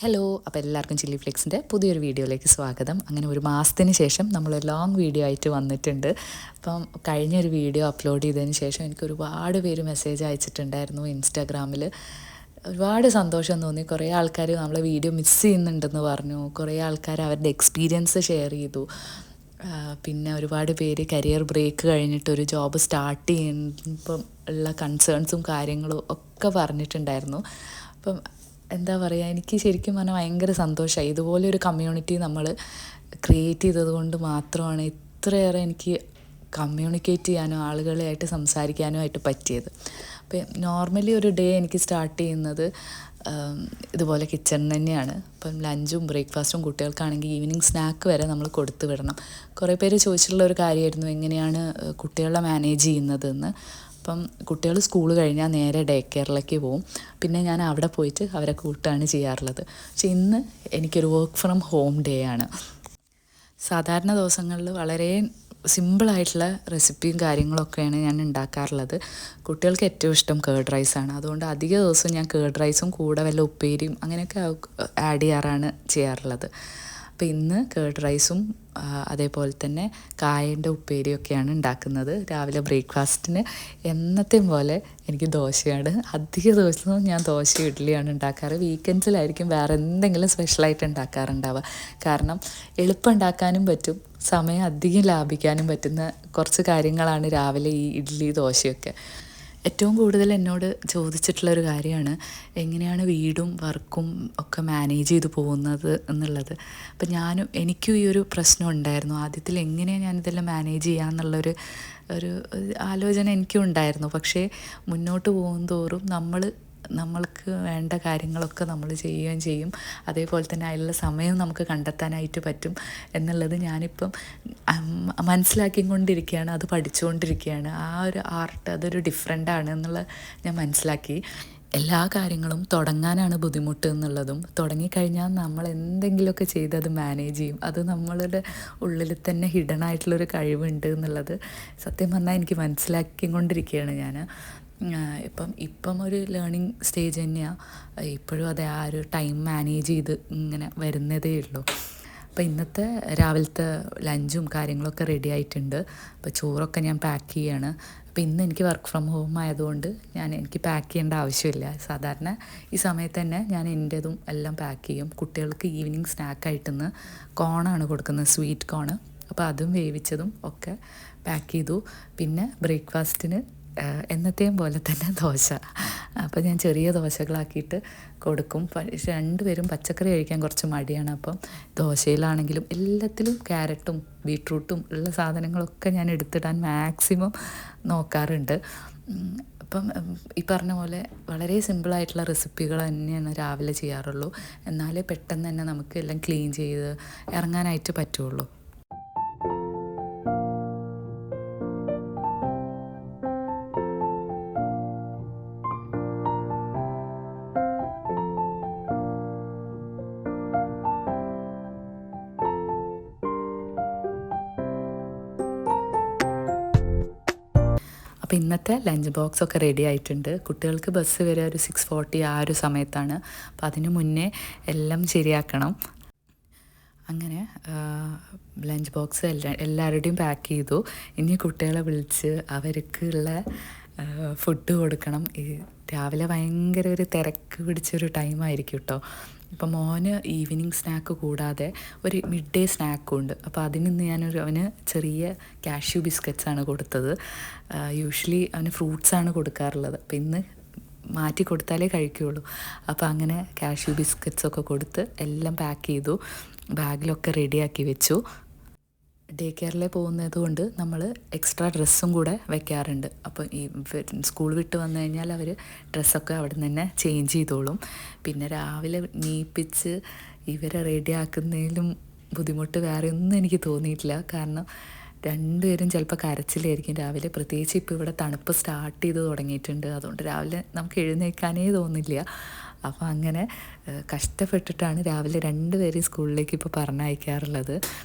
Hello, അപ്പോൾ എല്ലാവർക്കും chilli ഫ്ലിക്സിൻ്റെ പുതിയൊരു വീഡിയോയിലേക്ക് സ്വാഗതം. അങ്ങനെ ഒരു മാസത്തിന് ശേഷം നമ്മൾ ലോങ് വീഡിയോ ആയിട്ട് വന്നിട്ടുണ്ട്. അപ്പം കഴിഞ്ഞൊരു വീഡിയോ അപ്ലോഡ് ചെയ്തതിന് ശേഷം എനിക്ക് ഒരുപാട് പേര് മെസ്സേജ് അയച്ചിട്ടുണ്ടായിരുന്നു ഇൻസ്റ്റാഗ്രാമിൽ. ഒരുപാട് സന്തോഷം തോന്നി. കുറേ ആൾക്കാർ നമ്മളെ വീഡിയോ മിസ് ചെയ്യുന്നുണ്ടെന്ന് പറഞ്ഞു. കുറേ ആൾക്കാർ അവരുടെ എക്സ്പീരിയൻസ് ഷെയർ ചെയ്തു. പിന്നെ ഒരുപാട് പേര് കരിയർ ബ്രേക്ക് കഴിഞ്ഞിട്ട് ഒരു ജോബ് സ്റ്റാർട്ട് ചെയ്യുമ്പം ഉള്ള കൺസേൺസും കാര്യങ്ങളും ഒക്കെ പറഞ്ഞിട്ടുണ്ടായിരുന്നു. അപ്പം എന്താ പറയുക, എനിക്ക് ശരിക്കും പറഞ്ഞാൽ ഭയങ്കര സന്തോഷമായി. ഇതുപോലെ ഒരു കമ്മ്യൂണിറ്റി നമ്മൾ ക്രിയേറ്റ് ചെയ്തത് കൊണ്ട് മാത്രമാണ് ഇത്രയേറെ എനിക്ക് കമ്മ്യൂണിക്കേറ്റ് ചെയ്യാനോ ആളുകളായിട്ട് സംസാരിക്കാനോ ആയിട്ട് പറ്റിയത്. അപ്പം നോർമലി ഒരു ഡേ എനിക്ക് സ്റ്റാർട്ട് ചെയ്യുന്നത് ഇതുപോലെ കിച്ചണിൽ തന്നെയാണ്. ഇപ്പം ലഞ്ചും ബ്രേക്ക്ഫാസ്റ്റും കുട്ടികൾക്കാണെങ്കിൽ ഈവനിങ് സ്നാക്ക് വരെ നമ്മൾ കൊടുത്തു വിടണം. കുറേ പേര് ചോദിച്ചിട്ടുള്ള ഒരു കാര്യമായിരുന്നു എങ്ങനെയാണ് കുട്ടികളെ മാനേജ് ചെയ്യുന്നതെന്ന്. അപ്പം കുട്ടികൾ സ്കൂൾ കഴിഞ്ഞാൽ നേരെ ഡേ കെയറിലേക്ക് പോവും. പിന്നെ ഞാൻ അവിടെ പോയിട്ട് അവരെ കൂട്ടുകയാണ് ചെയ്യാറുള്ളത്. പക്ഷെ ഇന്ന് എനിക്കൊരു വർക്ക് ഫ്രം ഹോം ഡേ ആണ്. സാധാരണ ദിവസങ്ങളിൽ വളരെ സിമ്പിളായിട്ടുള്ള റെസിപ്പിയും കാര്യങ്ങളൊക്കെയാണ് ഞാൻ ഉണ്ടാക്കാറുള്ളത്. കുട്ടികൾക്ക് ഏറ്റവും ഇഷ്ടം കേർഡ് റൈസാണ്. അതുകൊണ്ട് അധിക ദിവസവും ഞാൻ കേർഡ് റൈസും കൂടെ വല്ല ഉപ്പേരിയും അങ്ങനെയൊക്കെ ആഡ് ചെയ്യാറുള്ളത്. അപ്പോൾ ഇന്ന് കേർഡ് റൈസും അതേപോലെ തന്നെ കായൻ്റെ ഉപ്പേരിയൊക്കെയാണ് ഉണ്ടാക്കുന്നത്. രാവിലെ ബ്രേക്ക്ഫാസ്റ്റിന് എന്നത്തെയും പോലെ എനിക്ക് ദോശയാണ്. അധിക ദിവസവും ഞാൻ ദോശ ഇഡ്ഡലിയാണ് ഉണ്ടാക്കാറ്. വീക്കെൻഡ്സിലായിരിക്കും വേറെ എന്തെങ്കിലും സ്പെഷ്യലായിട്ട് ഉണ്ടാക്കാറുണ്ടാവുക. കാരണം എളുപ്പം ഉണ്ടാക്കാനും പറ്റും, സമയം അധികം ലാഭിക്കാനും പറ്റുന്ന കുറച്ച് കാര്യങ്ങളാണ് രാവിലെ ഈ ഇഡ്ഡലി ദോശയൊക്കെ. ഏറ്റവും കൂടുതൽ എന്നോട് ചോദിച്ചിട്ടുള്ളൊരു കാര്യമാണ് എങ്ങനെയാണ് വീടും വർക്കും ഒക്കെ മാനേജ് ചെയ്ത് പോകുന്നത് എന്നുള്ളത്. അപ്പം എനിക്കും ഈ ഒരു പ്രശ്നം ഉണ്ടായിരുന്നു. ആദ്യത്തിൽ എങ്ങനെയാണ് ഞാനിതെല്ലാം മാനേജ് ചെയ്യാമെന്നുള്ളൊരു ആലോചന എനിക്കും ഉണ്ടായിരുന്നു. പക്ഷേ മുന്നോട്ട് പോകും തോറും നമ്മൾക്ക് വേണ്ട കാര്യങ്ങളൊക്കെ നമ്മൾ ചെയ്യുകയും ചെയ്യും. അതേപോലെ തന്നെ അതിലുള്ള സമയം നമുക്ക് കണ്ടെത്താനായിട്ട് പറ്റും എന്നുള്ളത് ഞാനിപ്പം മനസ്സിലാക്കിക്കൊണ്ടിരിക്കുകയാണ്. അത് പഠിച്ചുകൊണ്ടിരിക്കുകയാണ്. ആ ഒരു ആർട്ട് അതൊരു ഡിഫറെൻ്റാണ് എന്നുള്ളത് ഞാൻ മനസ്സിലാക്കി. എല്ലാ കാര്യങ്ങളും തുടങ്ങാനാണ് ബുദ്ധിമുട്ട് എന്നുള്ളതും തുടങ്ങിക്കഴിഞ്ഞാൽ നമ്മൾ എന്തെങ്കിലുമൊക്കെ ചെയ്ത് അത് മാനേജ് ചെയ്യും. അത് നമ്മളുടെ ഉള്ളിൽ തന്നെ ഹിഡൻ ആയിട്ടുള്ളൊരു കഴിവുണ്ട് എന്നുള്ളത് സത്യം പറഞ്ഞാൽ എനിക്ക് മനസ്സിലാക്കിക്കൊണ്ടിരിക്കുകയാണ് ഞാൻ. ഇപ്പം ഒരു ലേണിംഗ് സ്റ്റേജ് തന്നെയാണ്. ഇപ്പോഴും അതെ, ആ ഒരു ടൈം മാനേജ് ചെയ്ത് ഇങ്ങനെ വരുന്നതേ ഉള്ളൂ. അപ്പോൾ ഇന്നത്തെ രാവിലത്തെ ലഞ്ചും കാര്യങ്ങളൊക്കെ റെഡി ആയിട്ടുണ്ട്. അപ്പോൾ ചോറൊക്കെ ഞാൻ പാക്ക് ചെയ്യാണ്. അപ്പോൾ ഇന്ന് എനിക്ക് വർക്ക് ഫ്രം ഹോം ആയതുകൊണ്ട് എനിക്ക് പാക്ക് ചെയ്യേണ്ട ആവശ്യമില്ല. സാധാരണ ഈ സമയത്ത് തന്നെ ഞാൻ എൻ്റേതും എല്ലാം പാക്ക് ചെയ്യും. കുട്ടികൾക്ക് ഈവനിങ് സ്നാക്കായിട്ടിന്ന് കോണാണ് കൊടുക്കുന്നത്, സ്വീറ്റ് കോണ്. അപ്പോൾ അതും വേവിച്ചതും ഒക്കെ പാക്ക് ചെയ്തു. പിന്നെ ബ്രേക്ക്ഫാസ്റ്റിന് എന്നത്തെയും പോലെ തന്നെ ദോശ. അപ്പോൾ ഞാൻ ചെറിയ ദോശകളാക്കിയിട്ട് കൊടുക്കും. രണ്ടുപേരും പച്ചക്കറി കഴിക്കാൻ കുറച്ച് മടിയാണ്. അപ്പം ദോശയിലാണെങ്കിലും എല്ലാത്തിലും ക്യാരറ്റും ബീട്രൂട്ടും ഉള്ള സാധനങ്ങളൊക്കെ ഞാൻ എടുത്തിടാൻ മാക്സിമം നോക്കാറുണ്ട്. അപ്പം ഈ പറഞ്ഞ പോലെ വളരെ സിമ്പിളായിട്ടുള്ള റെസിപ്പികൾ തന്നെയാണ് രാവിലെ ചെയ്യാറുള്ളൂ. എന്നാലേ പെട്ടെന്ന് തന്നെ നമുക്ക് എല്ലാം ക്ലീൻ ചെയ്ത് ഇറങ്ങാനായിട്ട് പറ്റുള്ളൂ. അപ്പോൾ ഇന്നത്തെ ലഞ്ച് ബോക്സൊക്കെ റെഡി ആയിട്ടുണ്ട്. കുട്ടികൾക്ക് ബസ് വരെ ഒരു 6:40 ആ ഒരു സമയത്താണ്. അപ്പോൾ അതിന് മുന്നേ എല്ലാം ശരിയാക്കണം. അങ്ങനെ ലഞ്ച് ബോക്സ് എല്ലാവരുടെയും പാക്ക് ചെയ്തു. ഇനി കുട്ടികളെ വിളിച്ച് അവർക്കുള്ള ഫുഡ് കൊടുക്കണം. രാവിലെ ഭയങ്കര ഒരു തിരക്ക് പിടിച്ചൊരു ടൈമായിരിക്കും കേട്ടോ. ഇപ്പം മോന് ഈവനിങ് സ്നാക്ക് കൂടാതെ ഒരു മിഡ് ഡേ സ്നാക്കും ഉണ്ട്. അപ്പോൾ അതിനിന്ന് അവന് ചെറിയ കാഷ്യൂ ബിസ്ക്കറ്റ്സാണ് കൊടുത്തത്. യൂഷ്വലി അവന് ഫ്രൂട്ട്സാണ് കൊടുക്കാറുള്ളത്. അപ്പോൾ ഇന്ന് മാറ്റി കൊടുത്താലേ കഴിക്കുകയുള്ളൂ. അപ്പോൾ അങ്ങനെ കാഷ്യൂ ബിസ്ക്കറ്റ്സൊക്കെ കൊടുത്ത് എല്ലാം പാക്ക് ചെയ്തു. ബാഗിലൊക്കെ റെഡിയാക്കി വെച്ചു. ഡേ കെയറിൽ പോകുന്നത് കൊണ്ട് നമ്മൾ എക്സ്ട്രാ ഡ്രസ്സും കൂടെ വെക്കാറുണ്ട്. അപ്പോൾ ഈ സ്കൂൾ വിട്ട് വന്നു കഴിഞ്ഞാൽ അവർ ഡ്രസ്സൊക്കെ അവിടെ നിന്ന് തന്നെ ചേഞ്ച് ചെയ്തോളും. പിന്നെ രാവിലെ നീപ്പിച്ച് ഇവരെ റെഡിയാക്കുന്നതിലും ബുദ്ധിമുട്ട് വേറെ ഒന്നും എനിക്ക് തോന്നിയിട്ടില്ല. കാരണം രണ്ടുപേരും ചിലപ്പോൾ കരച്ചിലായിരിക്കും രാവിലെ. പ്രത്യേകിച്ച് ഇപ്പോൾ ഇവിടെ തണുപ്പ് സ്റ്റാർട്ട് ചെയ്ത് തുടങ്ങിയിട്ടുണ്ട്. അതുകൊണ്ട് രാവിലെ നമുക്ക് എഴുന്നേൽക്കാനേ തോന്നില്ല. അപ്പോൾ അങ്ങനെ കഷ്ടപ്പെട്ടിട്ടാണ് രാവിലെ രണ്ടുപേരെയും സ്കൂളിലേക്ക് ഇപ്പോൾ പറഞ്ഞയക്കാറുള്ളത്.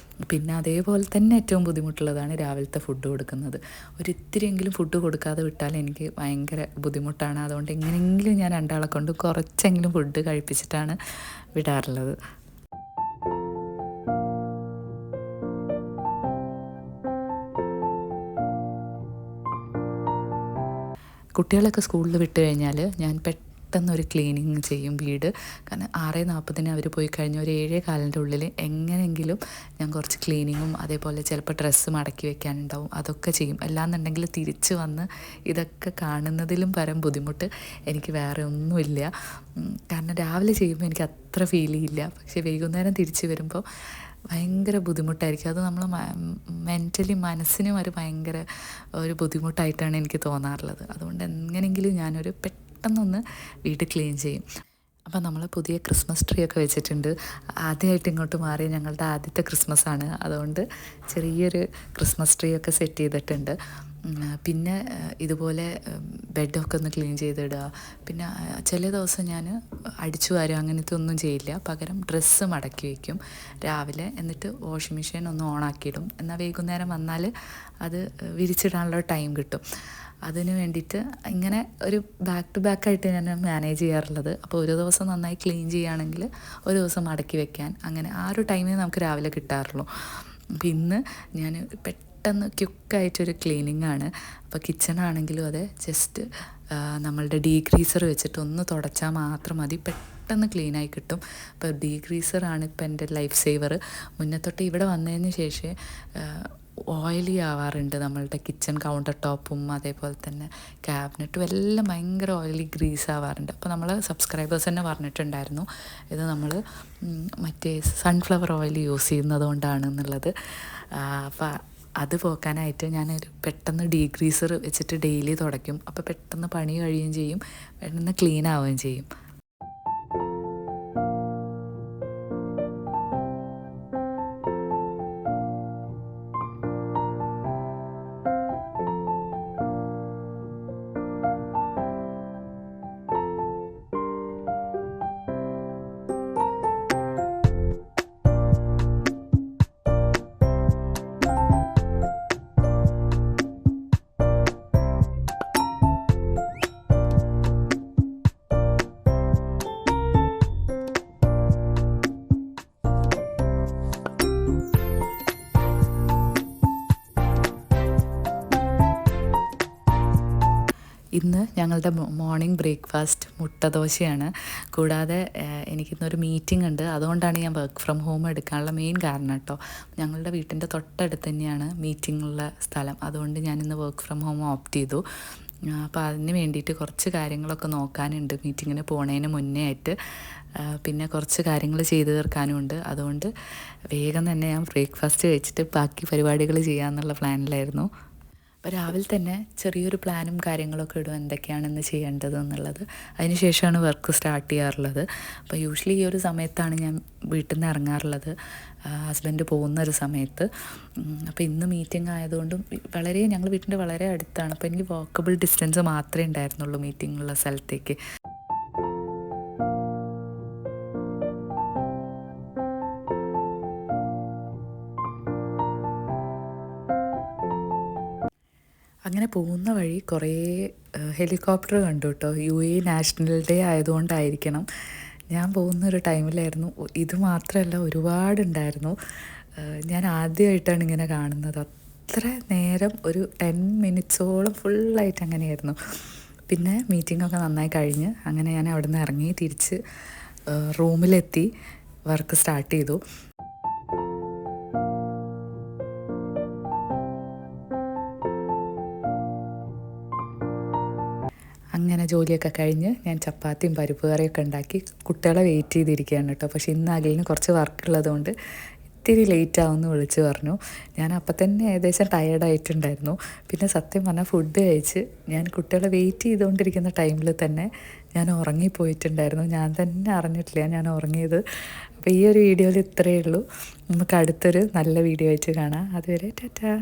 പിന്നെ അതേപോലെ തന്നെ ഏറ്റവും ബുദ്ധിമുട്ടുള്ളതാണ് രാവിലത്തെ ഫുഡ് കൊടുക്കുന്നത്. ഒരിത്തിരിയെങ്കിലും ഫുഡ് കൊടുക്കാതെ വിട്ടാൽ എനിക്ക് ഭയങ്കര ബുദ്ധിമുട്ടാണ്. അതുകൊണ്ട് എങ്ങനെയെങ്കിലും ഞാൻ രണ്ടാളെ കൊണ്ട് കുറച്ചെങ്കിലും ഫുഡ് കഴിപ്പിച്ചിട്ടാണ് വിടാറുള്ളത്. കുട്ടികളൊക്കെ സ്കൂളിൽ വിട്ട് കഴിഞ്ഞാൽ ഞാൻ പെട്ടെന്നൊരു ക്ലീനിങ് ചെയ്യും വീട്. കാരണം 6:40 അവർ പോയി കഴിഞ്ഞാൽ ഒരു 7:15 ഉള്ളിൽ എങ്ങനെയെങ്കിലും ഞാൻ കുറച്ച് ക്ലീനിങ്ങും അതേപോലെ ചിലപ്പോൾ ഡ്രസ്സ് മടക്കി വെക്കാനുണ്ടാവും, അതൊക്കെ ചെയ്യും. അല്ലാന്നുണ്ടെങ്കിൽ തിരിച്ച് വന്ന് ഇതൊക്കെ കാണുന്നതിലും പരം ബുദ്ധിമുട്ട് എനിക്ക് വേറെ ഒന്നുമില്ല. കാരണം രാവിലെ ചെയ്യുമ്പോൾ എനിക്ക് അത്ര ഫീൽ ചെയ്യില്ല, പക്ഷേ വൈകുന്നേരം തിരിച്ച് വരുമ്പോൾ ഭയങ്കര ബുദ്ധിമുട്ടായിരിക്കും. അത് നമ്മൾ മെൻ്റലി മനസ്സിനും ഒരു ഭയങ്കര ഒരു ബുദ്ധിമുട്ടായിട്ടാണ് എനിക്ക് തോന്നാറുള്ളത്. അതുകൊണ്ട് എങ്ങനെയെങ്കിലും ഞാനൊരു പെട്ടെന്നൊന്ന് വീട് ക്ലീൻ ചെയ്യും. അപ്പോൾ നമ്മൾ പുതിയ ക്രിസ്മസ് ട്രീ ഒക്കെ വെച്ചിട്ടുണ്ട്. ആദ്യമായിട്ട് ഇങ്ങോട്ട് മാറി ഞങ്ങളുടെ ആദ്യത്തെ ക്രിസ്മസാണ്. അതുകൊണ്ട് ചെറിയൊരു ക്രിസ്മസ് ട്രീ ഒക്കെ സെറ്റ് ചെയ്തിട്ടുണ്ട്. പിന്നെ ഇതുപോലെ ബെഡൊക്കെ ഒന്ന് ക്ലീൻ ചെയ്തിടുക. പിന്നെ ചില ദിവസം ഞാൻ അടിച്ചു വാരുക അങ്ങനത്തെ ഒന്നും ചെയ്യില്ല. പകരം ഡ്രസ്സ് മടക്കി വയ്ക്കും രാവിലെ. എന്നിട്ട് വാഷിംഗ് മെഷീൻ ഒന്ന് ഓണാക്കിയിടും. എന്നാൽ വൈകുന്നേരം വന്നാൽ അത് വിരിച്ചിടാനുള്ള ടൈം കിട്ടും. അതിന് വേണ്ടിയിട്ട് ഇങ്ങനെ ഒരു ബാക്ക് ടു ബാക്കായിട്ട് ഞാൻ മാനേജ് ചെയ്യാറുള്ളത്. അപ്പോൾ ഒരു ദിവസം നന്നായി ക്ലീൻ ചെയ്യുകയാണെങ്കിൽ ഒരു ദിവസം മടക്കി വെക്കാൻ, അങ്ങനെ ആ ഒരു ടൈമേ നമുക്ക് രാവിലെ കിട്ടാറുള്ളൂ. അപ്പോൾ ഇന്ന് ഞാൻ പെട്ടെന്ന് ക്വിക്കായിട്ടൊരു ക്ലീനിങ്ങാണ്. അപ്പോൾ കിച്ചണാണെങ്കിലും അതെ, ജസ്റ്റ് നമ്മളുടെ ഡീഗ്രീസർ വെച്ചിട്ട് ഒന്ന് തുടച്ചാൽ മാത്രം മതി, പെട്ടെന്ന് ക്ലീനായി കിട്ടും. അപ്പോൾ ഡീഗ്രീസറാണ് ഇപ്പോൾ എൻ്റെ ലൈഫ് സേവർ. മുന്നേ തൊട്ട് ഇവിടെ വന്നതിന് ശേഷം ഓയിലി ആവാറുണ്ട് നമ്മളുടെ കിച്ചൺ കൗണ്ടർ ടോപ്പും അതേപോലെ തന്നെ ക്യാബിനറ്റും എല്ലാം ഭയങ്കര ഓയിലി ഗ്രീസ് ആവാറുണ്ട്. അപ്പോൾ നമ്മൾ സബ്സ്ക്രൈബേഴ്സ് തന്നെ പറഞ്ഞിട്ടുണ്ടായിരുന്നു ഇത് നമ്മൾ മറ്റേ സൺഫ്ലവർ ഓയിൽ യൂസ് ചെയ്യുന്നത് കൊണ്ടാണെന്നുള്ളത്. അപ്പോൾ അത് പോക്കാനായിട്ട് ഞാനൊരു പെട്ടെന്ന് ഡീഗ്രീസർ വെച്ചിട്ട് ഡെയിലി തുടയ്ക്കും. അപ്പോൾ പെട്ടെന്ന് പണി കഴിയുകയും ചെയ്യും, പെട്ടെന്ന് ക്ലീൻ ആവുകയും ചെയ്യും. ഇന്ന് ഞങ്ങളുടെ മോർണിംഗ് ബ്രേക്ക്ഫാസ്റ്റ് മുട്ട ദോശയാണ്. കൂടാതെ എനിക്കിന്നൊരു മീറ്റിംഗ് ഉണ്ട്, അതുകൊണ്ടാണ് ഞാൻ വർക്ക് ഫ്രം ഹോം എടുക്കാനുള്ള മെയിൻ കാരണം കേട്ടോ. ഞങ്ങളുടെ വീട്ടിൻ്റെ തൊട്ടടുത്ത് തന്നെയാണ് മീറ്റിംഗുള്ള സ്ഥലം, അതുകൊണ്ട് ഞാനിന്ന് വർക്ക് ഫ്രം ഹോം ഓപ്റ്റ് ചെയ്തു. അപ്പോൾ അതിന് വേണ്ടിയിട്ട് കുറച്ച് കാര്യങ്ങളൊക്കെ നോക്കാനുണ്ട് മീറ്റിങ്ങിന് പോണതിന് മുന്നേ ആയിട്ട്. പിന്നെ കുറച്ച് കാര്യങ്ങൾ ചെയ്തു തീർക്കാനുമുണ്ട്. അതുകൊണ്ട് വേഗം തന്നെ ഞാൻ ബ്രേക്ക്ഫാസ്റ്റ് കഴിച്ചിട്ട് ബാക്കി പരിപാടികൾ ചെയ്യാമെന്നുള്ള പ്ലാനിലായിരുന്നു. അപ്പോൾ രാവിലെ തന്നെ ചെറിയൊരു പ്ലാനും കാര്യങ്ങളൊക്കെ ഇടും എന്തൊക്കെയാണെന്ന് ചെയ്യേണ്ടത് എന്നുള്ളത്. അതിന് ശേഷമാണ് വർക്ക് സ്റ്റാർട്ട് ചെയ്യാറുള്ളത്. അപ്പോൾ യൂഷ്വലി ഈ ഒരു സമയത്താണ് ഞാൻ വീട്ടിൽ നിന്ന് ഇറങ്ങാറുള്ളത്, ഹസ്ബൻഡ് പോകുന്നൊരു സമയത്ത്. അപ്പോൾ ഇന്ന് മീറ്റിംഗ് ആയതുകൊണ്ടും ഞങ്ങൾ വീട്ടിൻ്റെ വളരെ അടുത്താണ്. അപ്പോൾ എനിക്ക് വാക്കബിൾ ഡിസ്റ്റൻസ് മാത്രമേ ഉണ്ടായിരുന്നുള്ളൂ മീറ്റിംഗുള്ള സ്ഥലത്തേക്ക്. അങ്ങനെ പോകുന്ന വഴി കുറേ ഹെലികോപ്റ്റർ കണ്ടു കേട്ടോ. UAE നാഷണൽ ഡേ ആയതുകൊണ്ടായിരിക്കണം, ഞാൻ പോകുന്നൊരു ടൈമിലായിരുന്നു. ഇത് മാത്രമല്ല, ഒരുപാടുണ്ടായിരുന്നു. ഞാൻ ആദ്യമായിട്ടാണ് ഇങ്ങനെ കാണുന്നത്. അത്ര നേരം ഒരു 10 മിനിറ്റ്സോളം ഫുള്ളായിട്ട് അങ്ങനെയായിരുന്നു. പിന്നെ മീറ്റിങ്ങൊക്കെ നന്നായി കഴിഞ്ഞ് അങ്ങനെ ഞാൻ അവിടെ നിന്ന് ഇറങ്ങി തിരിച്ച് റൂമിലെത്തി വർക്ക് സ്റ്റാർട്ട് ചെയ്തു. അങ്ങനെ ജോലിയൊക്കെ കഴിഞ്ഞ് ഞാൻ ചപ്പാത്തിയും പരിപ്പ് കറിയൊക്കെ ഉണ്ടാക്കി കുട്ടികളെ വെയിറ്റ് ചെയ്തിരിക്കുകയാണ് കേട്ടോ. പക്ഷേ ഇന്ന് അഖിലിന് കുറച്ച് വർക്കുള്ളതുകൊണ്ട് ഇത്തിരി ലേറ്റ് ആവുമെന്ന് വിളിച്ച് പറഞ്ഞു. ഞാൻ അപ്പം തന്നെ ഏകദേശം ടയേർഡായിട്ടുണ്ടായിരുന്നു. പിന്നെ സത്യം പറഞ്ഞാൽ ഫുഡ് കഴിച്ച് ഞാൻ കുട്ടികളെ വെയിറ്റ് ചെയ്തുകൊണ്ടിരിക്കുന്ന ടൈമിൽ തന്നെ ഞാൻ ഉറങ്ങിപ്പോയിട്ടുണ്ടായിരുന്നു. ഞാൻ തന്നെ അറിഞ്ഞിട്ടില്ല ഞാൻ ഉറങ്ങിയത്. അപ്പോൾ ഈ ഒരു വീഡിയോയിൽ ഇത്രയേ ഉള്ളൂ. നമുക്ക് അടുത്തൊരു നല്ല വീഡിയോ ആയിട്ട് കാണാം. അതുവരെ ടാറ്റാ.